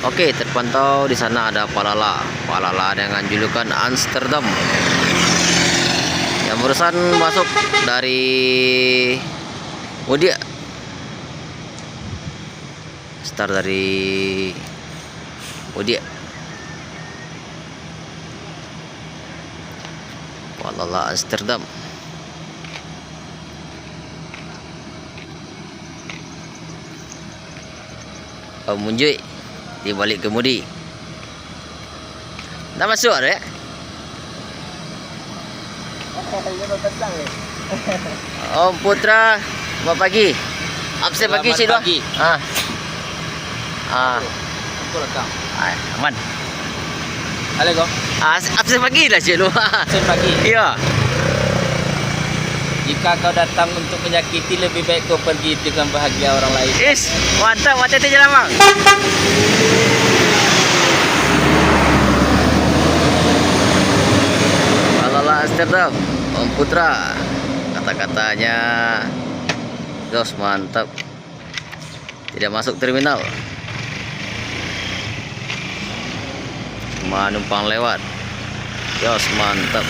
Oke, terpantau di sana ada Palala. Palala dengan julukan Amsterdam. Yang barusan masuk dari Mudia. Start dari Mudia. Palala Amsterdam. Munjui di balik kemudi. Dah masuk ada ya? Om Putra, selamat pagi. Absen pagi sih doa. Aku rekam. Aman. Halo kau. Absen pagi lah sih doa. Absen pagi. Iya. Jika kau datang untuk menyakiti, lebih baik kau pergi dengan bahagia orang lain. Is, mantap, mantap tu jalan bang. Palala Amsterdam, Om Putra. Kata-katanya Jos mantap. Tidak masuk terminal. Cuma numpang lewat. Jos mantap.